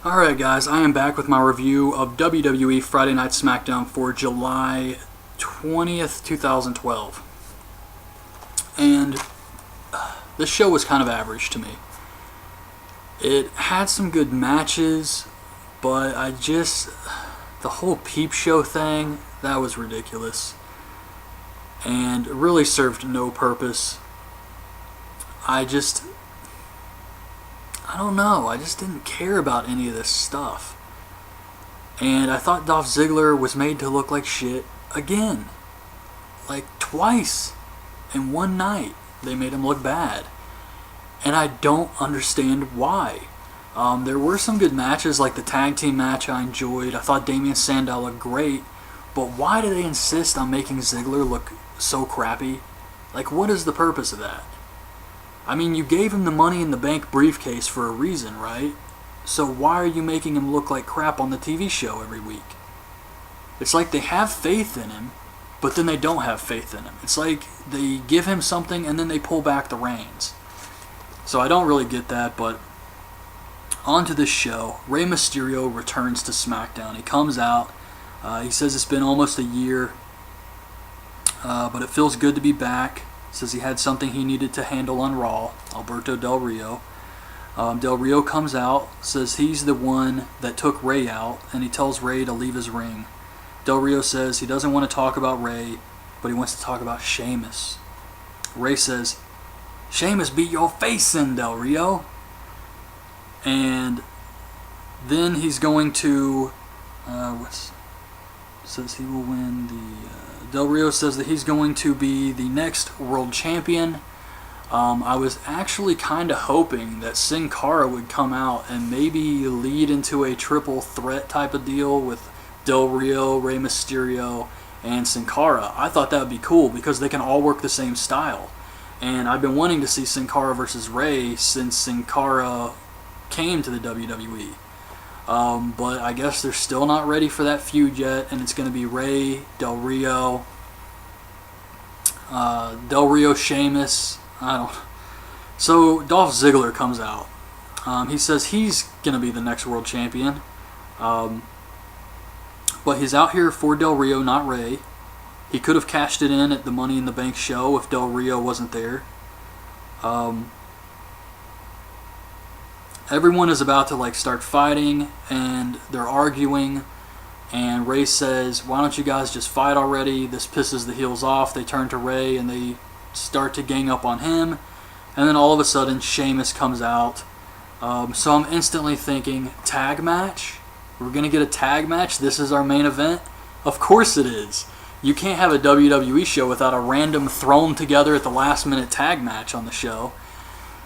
Alright guys, I am back with my review of WWE Friday Night Smackdown for July 20th, 2012. And this show was kind of average to me. It had some good matches, but the whole peep show thing, that was ridiculous. And it really served no purpose. I don't know, I just didn't care about any of this stuff. And I thought Dolph Ziggler was made to look like shit again. Like twice in one night they made him look bad. And I don't understand why. There were some good matches, like the tag team match I enjoyed. I thought Damien Sandow looked great. But why do they insist on making Ziggler look so crappy? Like, what is the purpose of that? I mean, you gave him the Money in the Bank briefcase for a reason, right? So why are you making him look like crap on the TV show every week? It's like they have faith in him, but then they don't have faith in him. It's like they give him something and then they pull back the reins. So I don't really get that, but on to this show. Rey Mysterio returns to SmackDown. He comes out. He says it's been almost a year, but it feels good to be back. Says he had something he needed to handle on Raw, Alberto Del Rio. Del Rio comes out, says he's the one that took Rey out, and he tells Rey to leave his ring. Del Rio says he doesn't want to talk about Rey, but he wants to talk about Sheamus. Rey says, "Sheamus beat your face in, Del Rio." And then he's going to, says he will win the... Del Rio says that he's going to be the next world champion. I was actually kind of hoping that Sin Cara would come out and maybe lead into a triple threat type of deal with Del Rio, Rey Mysterio, and Sin Cara. I thought that would be cool because they can all work the same style. And I've been wanting to see Sin Cara versus Rey since Sin Cara came to the WWE. But I guess they're still not ready for that feud yet, and it's going to be Rey, Del Rio, Sheamus. So Dolph Ziggler comes out. He says he's going to be the next world champion, but he's out here for Del Rio, not Rey. He could have cashed it in at the Money in the Bank show if Del Rio wasn't there. Everyone is about to start fighting, and they're arguing, and Rey says, "Why don't you guys just fight already?" This pisses the heels off. They turn to Rey and they start to gang up on him, and then all of a sudden Sheamus comes out. So I'm instantly thinking, tag match? We're going to get a tag match? This is our main event? Of course it is. You can't have a WWE show without a random thrown together at the last minute tag match on the show.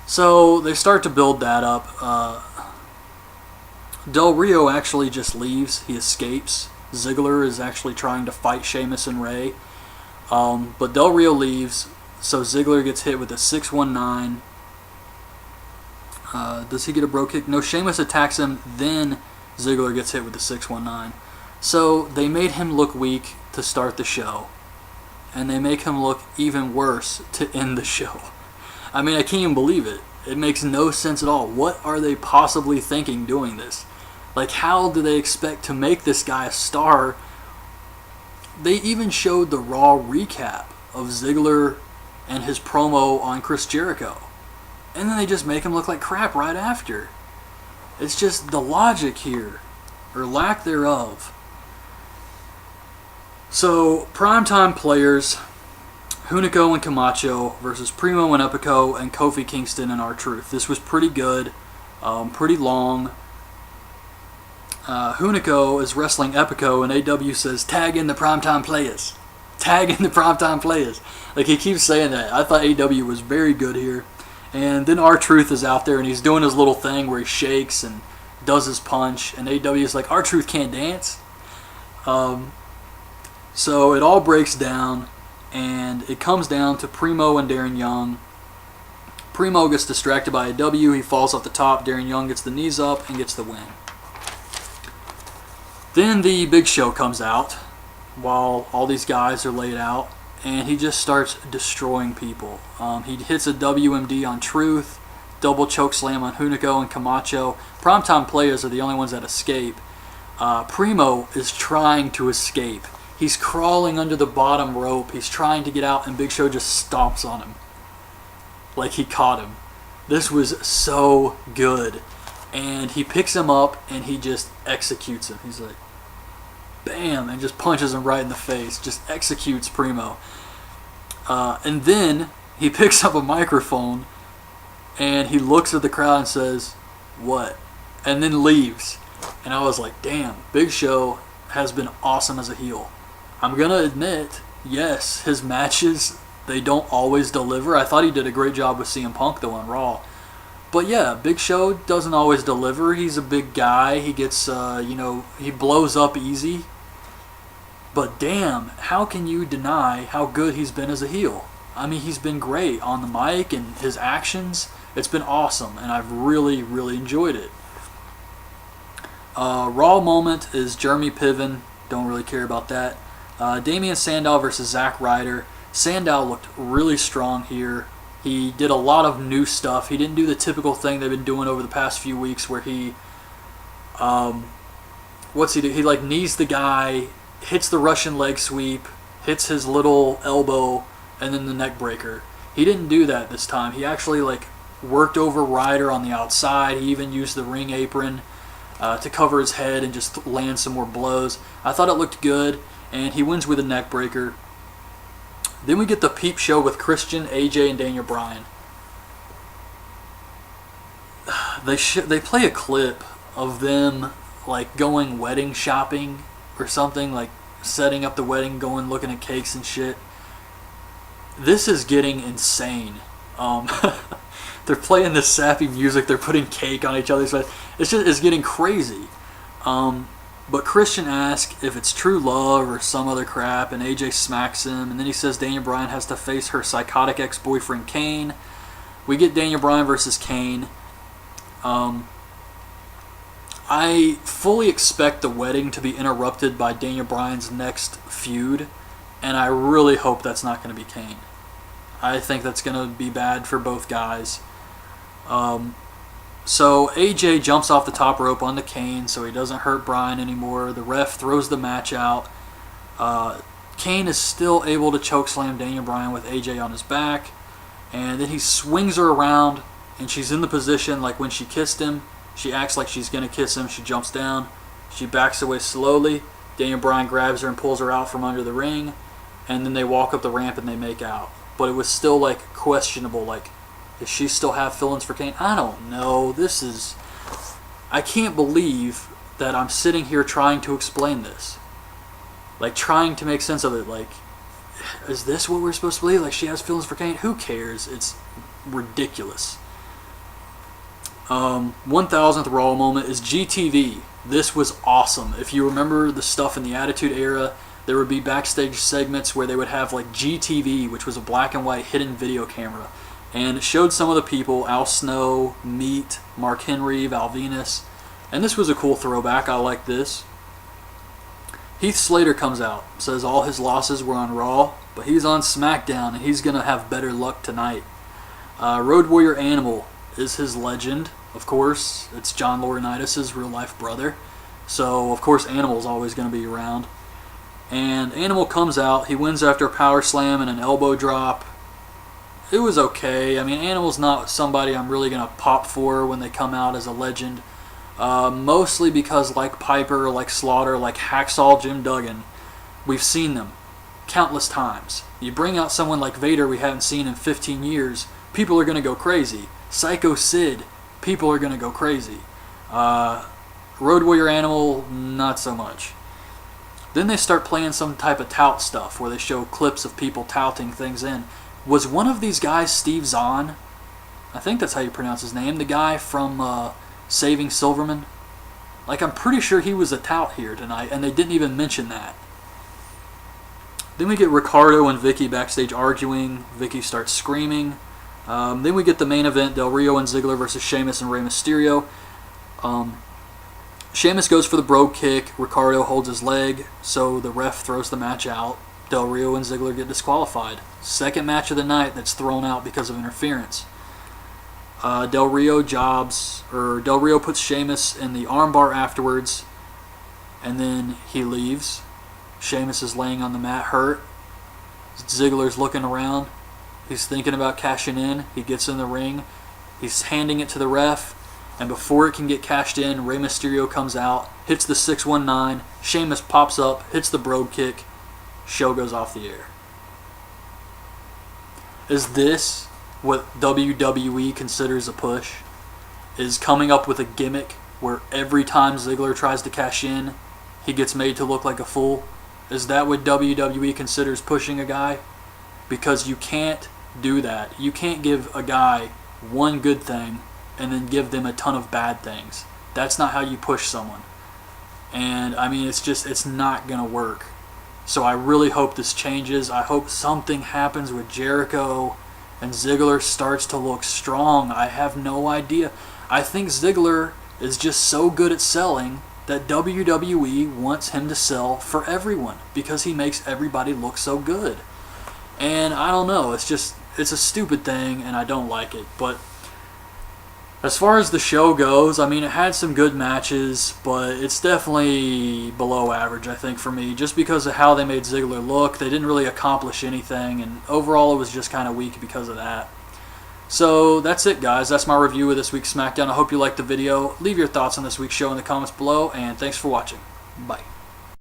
So they start to build that up. Del Rio actually just leaves. He escapes. Ziggler is actually trying to fight Sheamus and Rey. But Del Rio leaves, so Ziggler gets hit with a 619. Does he get a bro kick? No, Sheamus attacks him, then Ziggler gets hit with the 619. So they made him look weak to start the show, and they make him look even worse to end the show. I mean, I can't even believe it. It makes no sense at all. What are they possibly thinking doing this? Like, how do they expect to make this guy a star? They even showed the Raw recap of Ziggler and his promo on Chris Jericho. And then they just make him look like crap right after. It's just the logic here, or lack thereof. So, primetime players... Hunico and Camacho versus Primo and Epico and Kofi Kingston and R-Truth. This was pretty good, pretty long. Hunico is wrestling Epico, and AW says, "Tag in the primetime players. Tag in the primetime players." Like, he keeps saying that. I thought AW was very good here. And then R-Truth is out there, and he's doing his little thing where he shakes and does his punch, and AW is like, "R-Truth can't dance." So it all breaks down. And it comes down to Primo and Darren Young. Primo gets distracted by a W. He falls off the top. Darren Young gets the knees up and gets the win. Then the Big Show comes out while all these guys are laid out. And he just starts destroying people. He hits a WMD on Truth. double choke slam on Hunico and Camacho. Primetime players are the only ones that escape. Primo is trying to escape. He's crawling under the bottom rope. He's trying to get out, and Big Show just stomps on him. Like he caught him. This was so good. And he picks him up, and he just executes him. He's like, bam, and just punches him right in the face. Just executes Primo. And then he picks up a microphone, and he looks at the crowd and says, what? And then leaves. And I was like, damn, Big Show has been awesome as a heel. I'm going to admit, yes, his matches, they don't always deliver. I thought he did a great job with CM Punk, though, on Raw. But yeah, Big Show doesn't always deliver. He's a big guy. He gets, he blows up easy. But damn, how can you deny how good he's been as a heel? I mean, he's been great on the mic and his actions. It's been awesome, and I've really, really enjoyed it. Raw moment is Jeremy Piven. Don't really care about that. Damian Sandow versus Zack Ryder. Sandow looked really strong here. He did a lot of new stuff. He didn't do the typical thing they've been doing over the past few weeks where he, what's he do? He like knees the guy, hits the Russian leg sweep, hits his little elbow, and then the neck breaker. He didn't do that this time. He actually like worked over Ryder on the outside. He even used the ring apron to cover his head and just land some more blows. I thought it looked good, and he wins with a neck breaker. Then we get the peep show with Christian, AJ, and Daniel Bryan. They play a clip of them like going wedding shopping or something, like setting up the wedding, going looking at cakes and shit. This is getting insane. They're playing this sappy music. They're putting cake on each other's face. It's getting crazy. But Christian asks if it's true love or some other crap, and AJ smacks him, and then he says Daniel Bryan has to face her psychotic ex-boyfriend Kane. We get Daniel Bryan versus Kane. I fully expect the wedding to be interrupted by Daniel Bryan's next feud, and I really hope that's not going to be Kane. I think that's going to be bad for both guys. So AJ jumps off the top rope onto Kane so he doesn't hurt Bryan anymore. The ref throws the match out. Kane is still able to chokeslam Daniel Bryan with AJ on his back. And then he swings her around, and she's in the position like when she kissed him. She acts like she's going to kiss him. She jumps down. She backs away slowly. Daniel Bryan grabs her and pulls her out from under the ring. And then they walk up the ramp and they make out. But it was still like questionable, like, does she still have feelings for Kane? I don't know. I can't believe that I'm sitting here trying to explain this. Like, trying to make sense of it. Like, is this what we're supposed to believe? Like, she has feelings for Kane? Who cares? It's ridiculous. 1000th Raw moment is GTV. This was awesome. If you remember the stuff in the Attitude Era, there would be backstage segments where they would have, like, GTV, which was a black and white hidden video camera. And it showed some of the people, Al Snow, Meat, Mark Henry, Val Venus. And this was a cool throwback. I like this. Heath Slater comes out, says all his losses were on Raw, but he's on SmackDown, and he's going to have better luck tonight. Road Warrior Animal is his legend, of course. It's John Laurinaitis' real-life brother. So, of course, Animal's always going to be around. And Animal comes out. He wins after a power slam and an elbow drop. It was okay. I mean, Animal's not somebody I'm really going to pop for when they come out as a legend. Mostly because, like Piper, like Slaughter, like Hacksaw Jim Duggan, we've seen them countless times. You bring out someone like Vader we haven't seen in 15 years, people are going to go crazy. Psycho Sid, people are going to go crazy. Road Warrior Animal, not so much. Then they start playing some type of tout stuff where they show clips of people touting things in. Was one of these guys Steve Zahn? I think that's how you pronounce his name. The guy from Saving Silverman. Like, I'm pretty sure he was a tout here tonight, and they didn't even mention that. Then we get Ricardo and Vicky backstage arguing. Vicky starts screaming. Then we get the main event, Del Rio and Ziggler versus Sheamus and Rey Mysterio. Sheamus goes for the brogue kick. Ricardo holds his leg, so the ref throws the match out. Del Rio and Ziggler get disqualified. Second match of the night that's thrown out because of interference. Del Rio puts Sheamus in the armbar afterwards, and then he leaves. Sheamus is laying on the mat hurt. Ziggler's looking around. He's thinking about cashing in. He gets in the ring. He's handing it to the ref. And before it can get cashed in, Rey Mysterio comes out, hits the 619. Sheamus pops up, hits the Brogue Kick. Show goes off the air. Is this what WWE considers a push? Is coming up with a gimmick where every time Ziggler tries to cash in, he gets made to look like a fool? Is that what WWE considers pushing a guy? Because you can't do that. You can't give a guy one good thing and then give them a ton of bad things. That's not how you push someone. And I mean, it's not gonna work. So I really hope this changes. I hope something happens with Jericho and Ziggler starts to look strong. I have no idea. I think Ziggler is just so good at selling that WWE wants him to sell for everyone because he makes everybody look so good. And I don't know, it's a stupid thing and I don't like it. But as far as the show goes, I mean, it had some good matches, but it's definitely below average, I think, for me, just because of how they made Ziggler look. They didn't really accomplish anything, and overall it was just kind of weak because of that. So that's it, guys. That's my review of this week's SmackDown. I hope you liked the video. Leave your thoughts on this week's show in the comments below, and thanks for watching. Bye.